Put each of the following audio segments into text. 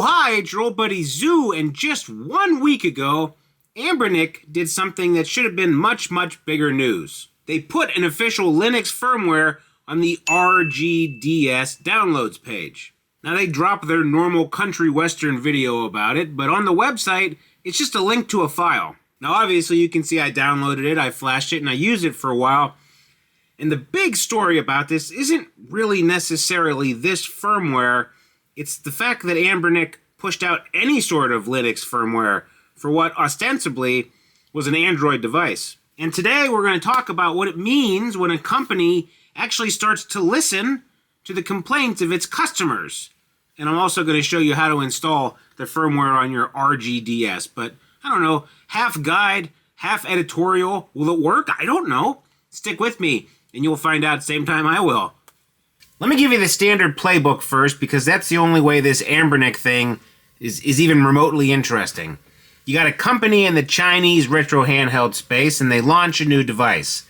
Oh hi, it's your old buddy Zoo, and just 1 week ago, Anbernic did something that should have been much, much bigger news. They put an official Linux firmware on the RGDS downloads page. Now they dropped their normal country western video about it, but on the website, it's just a link to a file. Now obviously you can see I downloaded it, I flashed it, and I used it for a while. And the big story about this isn't really necessarily this firmware. It's the fact that Anbernic pushed out any sort of Linux firmware for what ostensibly was an Android device. And today we're going to talk about what it means when a company actually starts to listen to the complaints of its customers. And I'm also going to show you how to install the firmware on your RGDS. But I don't know, half guide, half editorial. Will it work? I don't know. Stick with me and you'll find out at the same time I will. Let me give you the standard playbook first, because that's the only way this Anbernic thing is even remotely interesting. You got a company in the Chinese retro handheld space, and they launch a new device.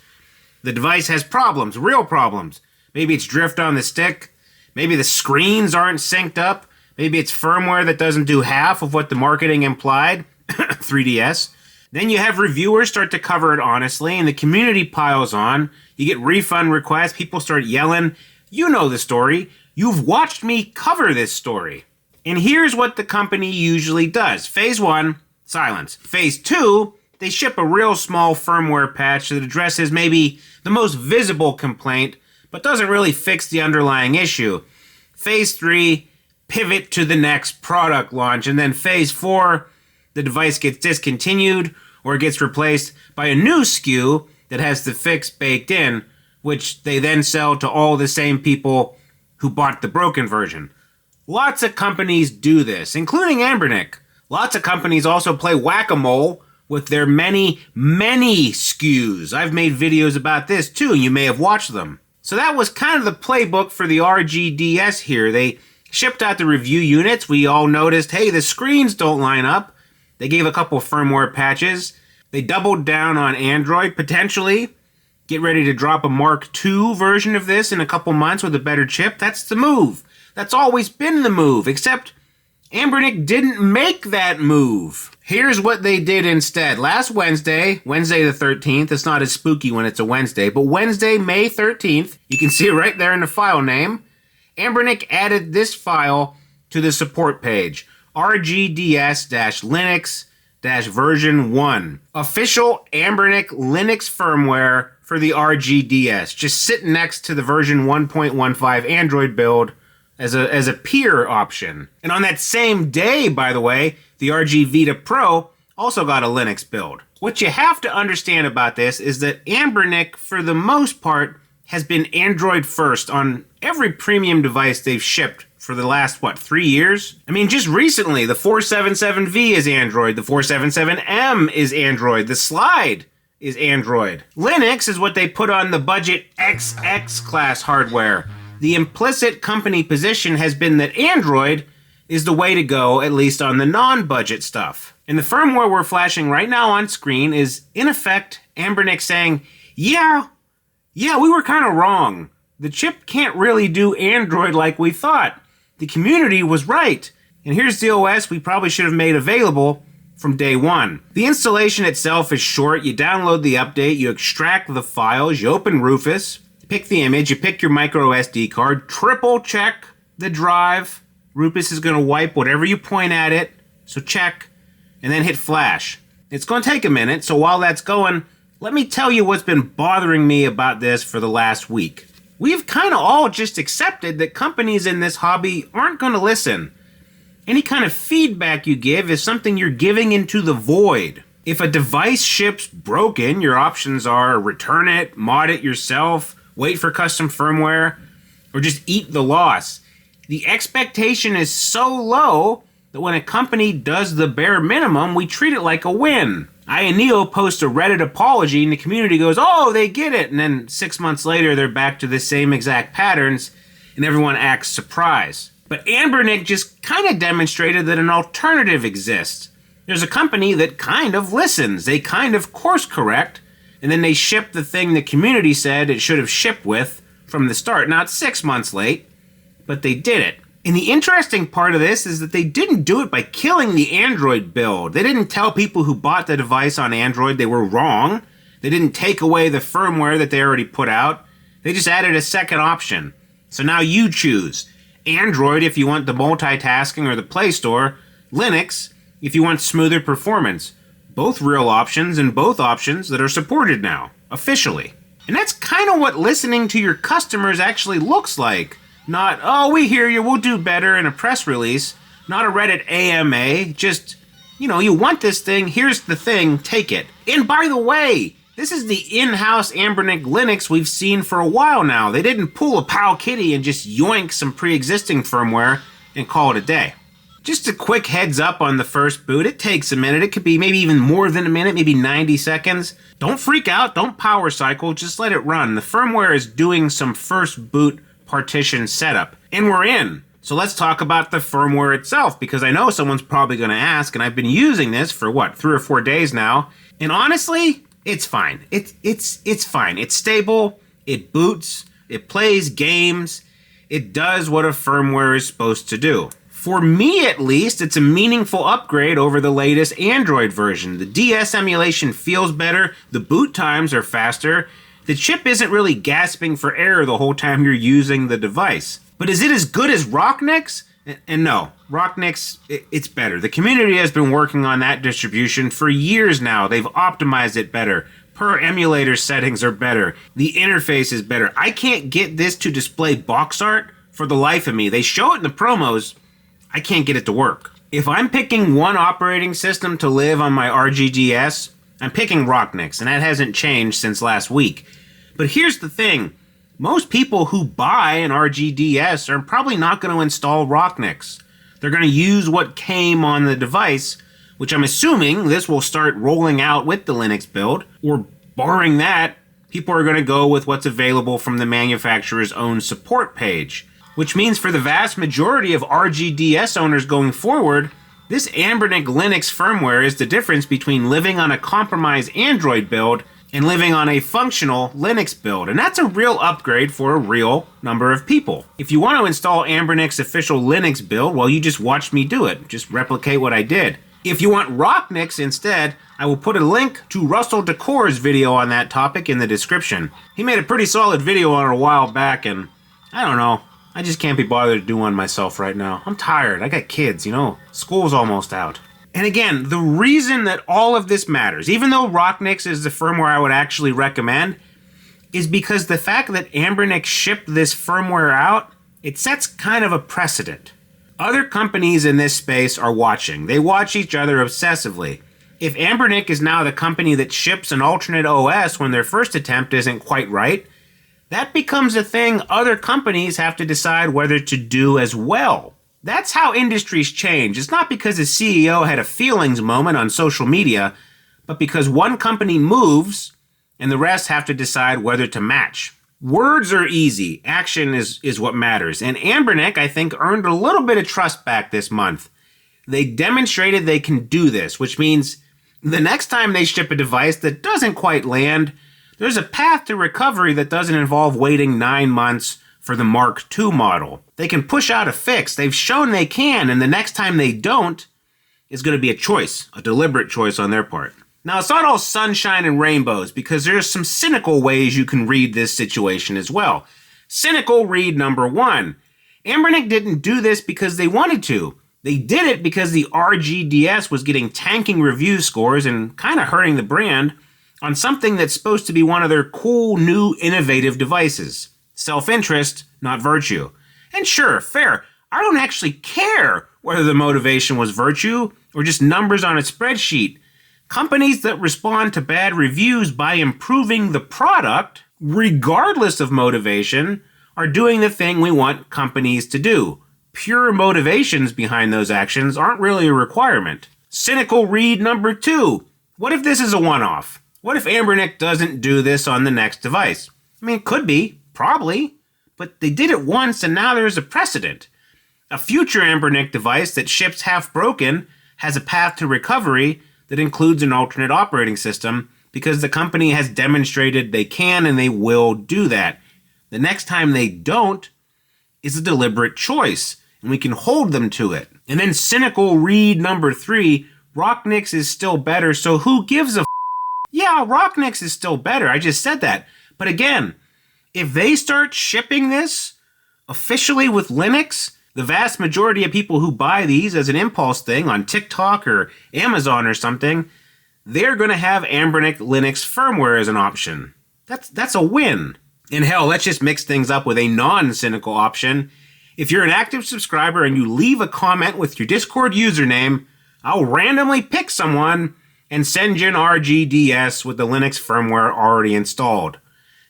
The device has problems, real problems. Maybe it's drift on the stick. Maybe the screens aren't synced up. Maybe it's firmware that doesn't do half of what the marketing implied. 3DS. Then you have reviewers start to cover it honestly, and the community piles on. You get refund requests. People start yelling. You know the story. You've watched me cover this story. And here's what the company usually does. Phase 1, silence. Phase 2, they ship a real small firmware patch that addresses maybe the most visible complaint, but doesn't really fix the underlying issue. Phase 3, pivot to the next product launch. And then Phase 4, the device gets discontinued or gets replaced by a new SKU that has the fix baked in, which they then sell to all the same people who bought the broken version. Lots of companies do this, including Anbernic. Lots of companies also play whack-a-mole with their many, many SKUs. I've made videos about this too, and you may have watched them. So that was kind of the playbook for the RGDS here. They shipped out the review units. We all noticed, hey, the screens don't line up. They gave a couple firmware patches. They doubled down on Android, potentially. Get ready to drop a Mark II version of this in a couple months with a better chip. That's the move. That's always been the move, except Anbernic didn't make that move. Here's what they did instead. Last Wednesday, Wednesday the 13th, it's not as spooky when it's a Wednesday, but Wednesday, May 13th, you can see it right there in the file name, Anbernic added this file to the support page, RGDS-Linux-version 1. Official Anbernic Linux firmware for the RGDS, just sitting next to the version 1.15 Android build as a peer option. And on that same day, by the way, the RG Vita Pro also got a Linux build. What you have to understand about this is that Anbernic, for the most part, has been Android first on every premium device they've shipped for the last, 3 years? I mean, just recently, the 477V is Android, the 477M is Android, the Slide is Android. Linux is what they put on the budget XX class hardware. The implicit company position has been that Android is the way to go, at least on the non-budget stuff. And the firmware we're flashing right now on screen is, in effect, Anbernic saying, yeah, we were kind of wrong. The chip can't really do Android like we thought. The community was right. And here's the OS we probably should have made available from day one. The installation itself is short. You download the update, you extract the files, you open Rufus, you pick the image, you pick your micro SD card, triple check the drive. Rufus is going to wipe whatever you point at it, so check, and then hit flash. It's going to take a minute, so while that's going, let me tell you what's been bothering me about this for the last week. We've kind of all just accepted that companies in this hobby aren't going to listen. Any kind of feedback you give is something you're giving into the void. If a device ships broken, your options are return it, mod it yourself, wait for custom firmware, or just eat the loss. The expectation is so low that when a company does the bare minimum, we treat it like a win. AYANEO posts a Reddit apology and the community goes, oh, they get it. And then 6 months later, they're back to the same exact patterns and everyone acts surprised. But Anbernic just kind of demonstrated that an alternative exists. There's a company that kind of listens. They kind of course correct, and then they ship the thing the community said it should have shipped with from the start. Not 6 months late, but they did it. And the interesting part of this is that they didn't do it by killing the Android build. They didn't tell people who bought the device on Android they were wrong. They didn't take away the firmware that they already put out. They just added a second option. So now you choose. Android if you want the multitasking or the Play Store. Linux if you want smoother performance. Both real options and both options that are supported now, officially. And that's kind of what listening to your customers actually looks like. Not, oh, we hear you, we'll do better in a press release. Not a Reddit AMA. Just, you want this thing, here's the thing, take it. And by the way, this is the in-house Anbernic Linux we've seen for a while now. They didn't pull a Pal Kitty and just yoink some pre-existing firmware and call it a day. Just a quick heads up on the first boot. It takes a minute. It could be maybe even more than a minute, maybe 90 seconds. Don't freak out. Don't power cycle. Just let it run. The firmware is doing some first boot partition setup. And we're in. So let's talk about the firmware itself, because I know someone's probably going to ask, and I've been using this for 3 or 4 days now. And honestly, it's fine. It's fine. It's stable. It boots. It plays games. It does what a firmware is supposed to do. For me, at least, it's a meaningful upgrade over the latest Android version. The DS emulation feels better, the boot times are faster, the chip isn't really gasping for air the whole time you're using the device. But is it as good as Rocknix? And no, Rocknix, it's better. The community has been working on that distribution for years now. They've optimized it better. Per emulator settings are better. The interface is better. I can't get this to display box art for the life of me. They show it in the promos. I can't get it to work. If I'm picking one operating system to live on my RGDS, I'm picking Rocknix, and that hasn't changed since last week. But here's the thing. Most people who buy an RGDS are probably not going to install Rocknix. They're going to use what came on the device, which I'm assuming this will start rolling out with the Linux build, or barring that, people are going to go with what's available from the manufacturer's own support page. Which means for the vast majority of RGDS owners going forward, this Anbernic Linux firmware is the difference between living on a compromised Android build and living on a functional Linux build. And that's a real upgrade for a real number of people. If you want to install Anbernic's official Linux build, well, you just watched me do it. Just replicate what I did. If you want Rocknix instead, I will put a link to Russell Decor's video on that topic in the description. He made a pretty solid video on it a while back, and I don't know. I just can't be bothered to do one myself right now. I'm tired. I got kids, School's almost out. And again, the reason that all of this matters, even though Rocknix is the firmware I would actually recommend, is because the fact that Anbernic shipped this firmware out, it sets kind of a precedent. Other companies in this space are watching. They watch each other obsessively. If Anbernic is now the company that ships an alternate OS when their first attempt isn't quite right, that becomes a thing other companies have to decide whether to do as well. That's how industries change. It's not because a CEO had a feelings moment on social media, but because one company moves and the rest have to decide whether to match. Words are easy. Action is what matters. And Anbernic, I think, earned a little bit of trust back this month. They demonstrated they can do this, which means the next time they ship a device that doesn't quite land, there's a path to recovery that doesn't involve waiting 9 months for the Mark II model. They can push out a fix. They've shown they can, and the next time they don't is going to be a choice, a deliberate choice on their part. Now, it's not all sunshine and rainbows, because there's some cynical ways you can read this situation as well. Cynical read number 1. Anbernic didn't do this because they wanted to. They did it because the RGDS was getting tanking review scores and kind of hurting the brand on something that's supposed to be one of their cool, new, innovative devices. Self-interest, not virtue. And sure, fair, I don't actually care whether the motivation was virtue or just numbers on a spreadsheet. Companies that respond to bad reviews by improving the product, regardless of motivation, are doing the thing we want companies to do. Pure motivations behind those actions aren't really a requirement. Cynical read number 2. What if this is a one-off? What if Anbernic doesn't do this on the next device? I mean, it could be, probably, but they did it once and now there's a precedent. A future Anbernic device that ships half broken has a path to recovery that includes an alternate operating system because the company has demonstrated they can and they will do that. The next time they don't is a deliberate choice. and we can hold them to it. And then Cynical read number 3, Rocknix is still better, so who gives a f? Yeah, Rocknix is still better, I just said that. But again, if they start shipping this officially with Linux, the vast majority of people who buy these as an impulse thing on TikTok or Amazon or something, they're going to have Anbernic Linux firmware as an option. That's a win. And hell, let's just mix things up with a non-Cynical option. If you're an active subscriber and you leave a comment with your Discord username, I'll randomly pick someone and send you an RGDS with the Linux firmware already installed.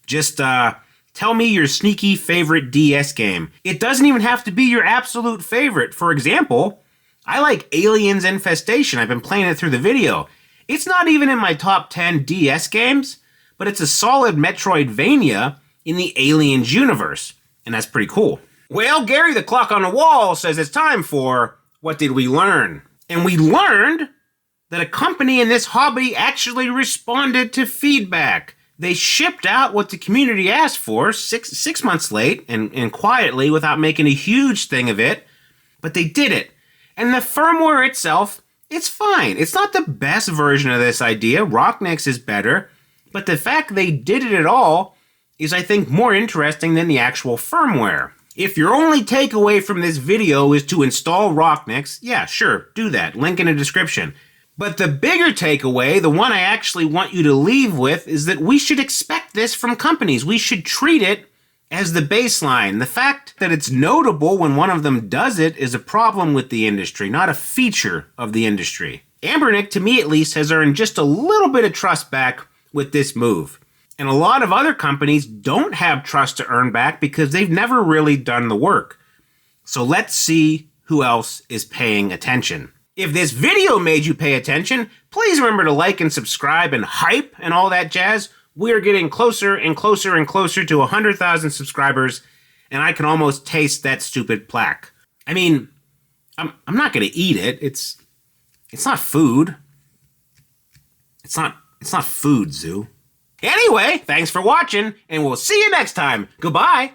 Just tell me your sneaky favorite DS game. It doesn't even have to be your absolute favorite. For example, I like Aliens Infestation. I've been playing it through the video. It's not even in my top 10 DS games, but it's a solid Metroidvania in the Aliens universe, and that's pretty cool. Well, Gary the Clock on the Wall says it's time for What Did We Learn? And we learned that a company in this hobby actually responded to feedback. They shipped out what the community asked for six months late and quietly without making a huge thing of it, but they did it. And the firmware itself, it's fine. It's not the best version of this idea. Rocknix is better, but the fact they did it at all is, I think, more interesting than the actual firmware. If your only takeaway from this video is to install Rocknix, yeah, sure, do that. Link in the description. But the bigger takeaway, the one I actually want you to leave with, is that we should expect this from companies. We should treat it as the baseline. The fact that it's notable when one of them does it is a problem with the industry, not a feature of the industry. Anbernic, to me at least, has earned just a little bit of trust back with this move. And a lot of other companies don't have trust to earn back because they've never really done the work. So let's see who else is paying attention. If this video made you pay attention, please remember to like and subscribe and hype and all that jazz. We're getting closer and closer and closer to 100,000 subscribers, and I can almost taste that stupid plaque. I mean, I'm not going to eat it. It's not food. It's not food, Zoo. Anyway, thanks for watching, and we'll see you next time. Goodbye.